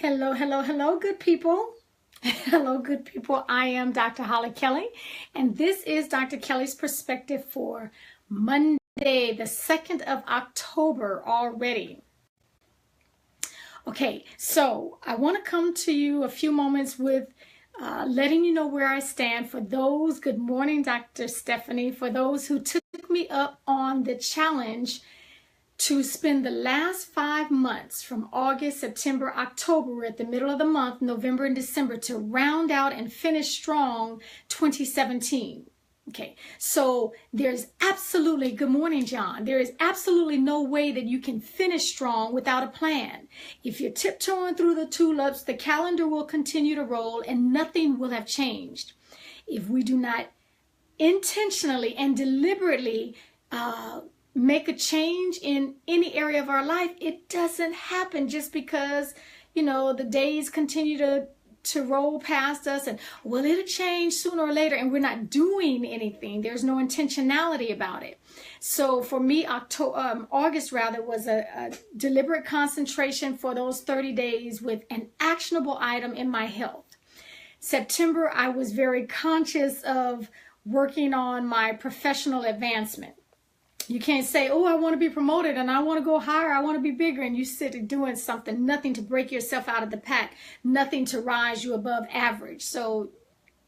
Hello, hello, hello, good people. Hello, good people. I am Dr. Hollie Kelly, and this is Dr. Kelly's perspective for Monday, the 2nd of October already. Okay, so I want to come to you a few moments with letting you know where I stand. For those, good morning, Dr. Stephanie, for those who took me up on the challenge to spend the last 5 months from August, September, October, we're at the middle of the month, November and December, to round out and finish strong 2017. Okay, so there's absolutely, good morning, John. There is absolutely no way that you can finish strong without a plan. If you're tiptoeing through the tulips, the calendar will continue to roll and nothing will have changed. If we do not intentionally and deliberately make a change in any area of our life, it doesn't happen just because, the days continue to roll past us and, well, it'll change sooner or later, and we're not doing anything. There's no intentionality about it. So for me, August was a deliberate concentration for those 30 days with an actionable item in my health. September, I was very conscious of working on my professional advancement. You can't say, oh, I want to be promoted and I want to go higher, I want to be bigger, and you sit doing something, nothing to break yourself out of the pack, nothing to rise you above average. So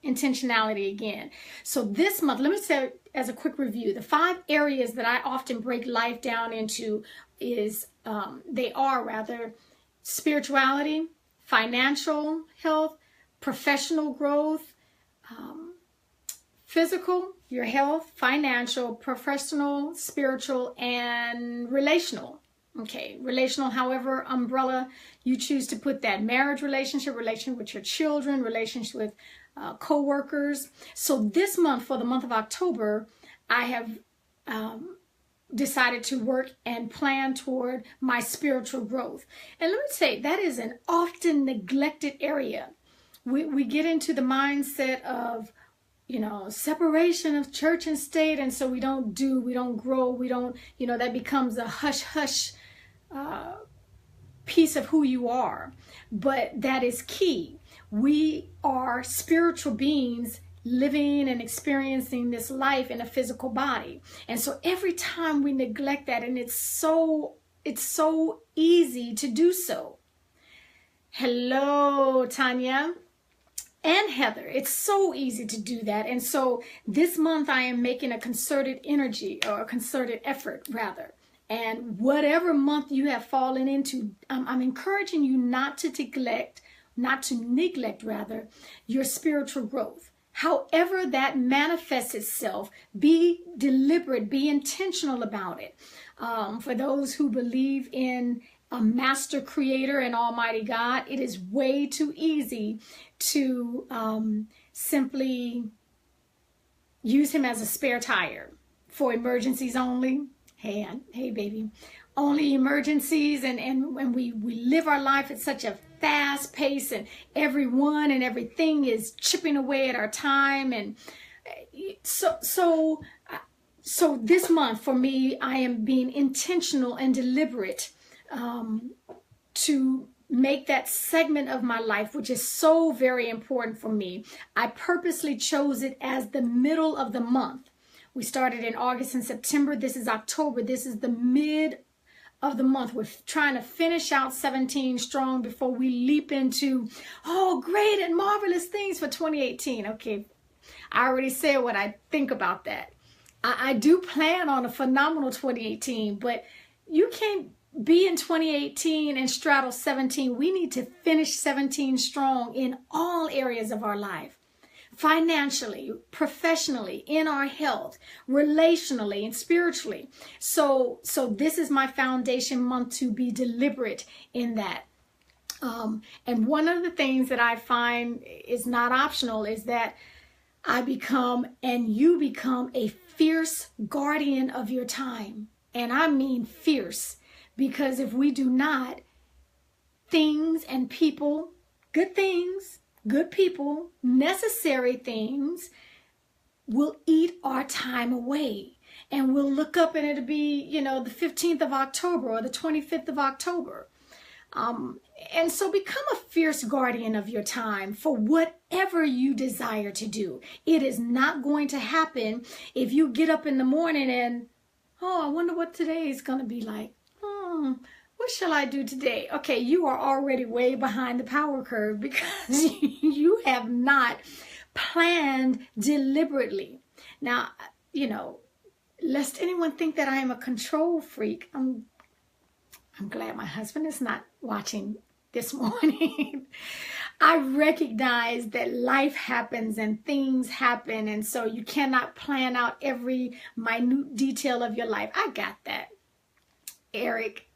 intentionality again. So this month, let me say as a quick review, the 5 areas that I often break life down into is, spirituality, financial health, professional growth, physical, your health, financial, professional, spiritual, and relational. Okay, relational, however umbrella you choose to put that. Marriage relationship, relation with your children, relationship with co-workers. So this month, for the month of October, I have decided to work and plan toward my spiritual growth. And let me say, that is an often neglected area. We get into the mindset of, separation of church and state. And so we don't grow. We don't, that becomes a hush piece of who you are. But that is key. We are spiritual beings living and experiencing this life in a physical body. And so every time we neglect that, and it's so easy to do so. Hello, Tanya. And Heather, it's so easy to do that. And so this month I am making a concerted effort. And whatever month you have fallen into, I'm encouraging you not to neglect your spiritual growth. However that manifests itself, be deliberate, be intentional about it. For those who believe in a master creator and almighty God, it is way too easy to simply use him as a spare tire for emergencies only. Hey baby, only emergencies, and when we live our life at such a fast pace, and everyone and everything is chipping away at our time. And so this month for me, I am being intentional and deliberate to make that segment of my life, which is so very important for me. I purposely chose it as the middle of the month. We started in August and September. This is October. This is the mid of the month. We're trying to finish out 17 strong before we leap into, great and marvelous things for 2018. Okay, I already said what I think about that. I do plan on a phenomenal 2018, but you can't be in 2018 and straddle 17. We need to finish 17 strong in all areas of our life. Financially, professionally, in our health, relationally, and spiritually. So this is my foundation month to be deliberate in that. And one of the things that I find is not optional is that I become and you become a fierce guardian of your time. And I mean fierce. Because if we do not, things and people, good things, good people, necessary things will eat our time away. And we'll look up and it'll be, the 15th of October or the 25th of October. And so become a fierce guardian of your time for whatever you desire to do. It is not going to happen if you get up in the morning and, oh, I wonder what today is going to be like. What shall I do today? Okay, you are already way behind the power curve because you have not planned deliberately. Now, you know, lest anyone think that I am a control freak, I'm glad my husband is not watching this morning. I recognize that life happens and things happen, and so you cannot plan out every minute detail of your life. I got that. Eric,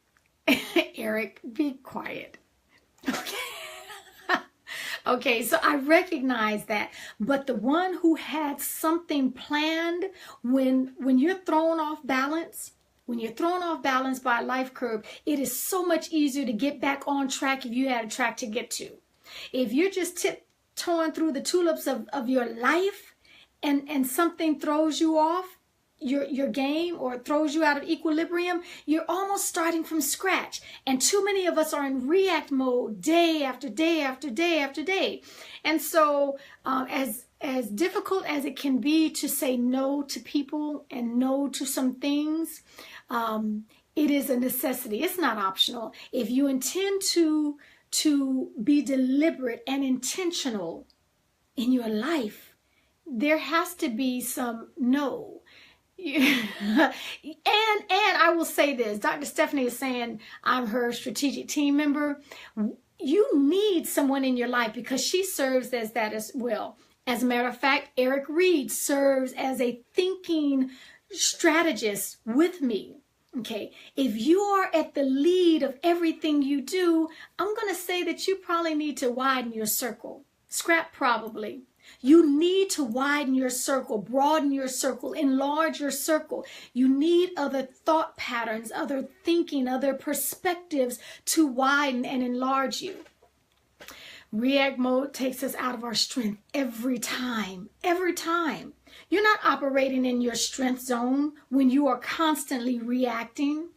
be quiet. Okay. Okay, so I recognize that. But the one who had something planned, when you're thrown off balance, when you're thrown off balance by a life curve, it is so much easier to get back on track if you had a track to get to. If you're just tiptoeing through the tulips of your life and something throws you off your game or throws you out of equilibrium, you're almost starting from scratch. And too many of us are in react mode day after day after day after day. And so as difficult as it can be to say no to people and no to some things, it is a necessity. It's not optional. If you intend to be deliberate and intentional in your life, there has to be some no. And I will say this, Dr. Stephanie is saying I'm her strategic team member. You need someone in your life because she serves as that as well. As a matter of fact, Eric Reed serves as a thinking strategist with me. Okay, if you are at the lead of everything you do, I'm going to say that you probably need to widen your circle. Scrap probably. You need to widen your circle, broaden your circle, enlarge your circle. You need other thought patterns, other thinking, other perspectives to widen and enlarge you. React mode takes us out of our strength every time, every time. You're not operating in your strength zone when you are constantly reacting.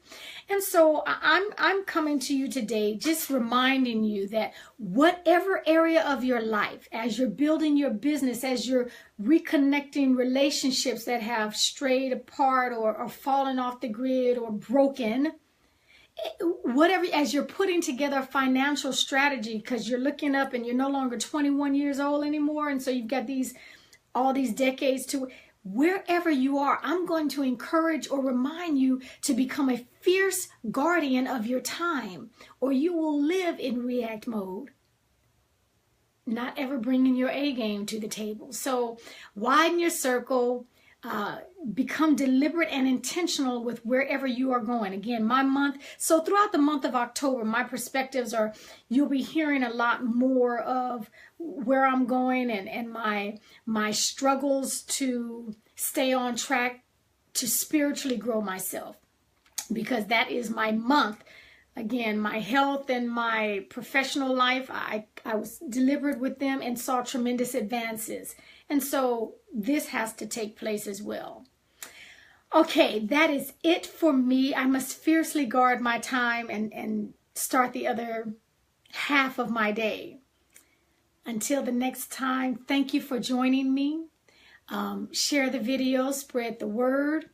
And so I'm coming to you today just reminding you that whatever area of your life, as you're building your business, as you're reconnecting relationships that have strayed apart or fallen off the grid or broken, whatever, as you're putting together a financial strategy because you're looking up and you're no longer 21 years old anymore, and so you've got all these decades to wherever you are, I'm going to encourage or remind you to become a fierce guardian of your time, or you will live in react mode, not ever bringing your A game to the table. So widen your circle, become deliberate and intentional with wherever you are going. Again, my month, so throughout the month of October, my perspectives are, you'll be hearing a lot more of where I'm going and my struggles to stay on track to spiritually grow myself, because that is my month. Again, my health and my professional life, I was deliberate with them and saw tremendous advances. And so this has to take place as well. Okay, that is it for me. I must fiercely guard my time and start the other half of my day. Until the next time, thank you for joining me. Share the video, spread the word.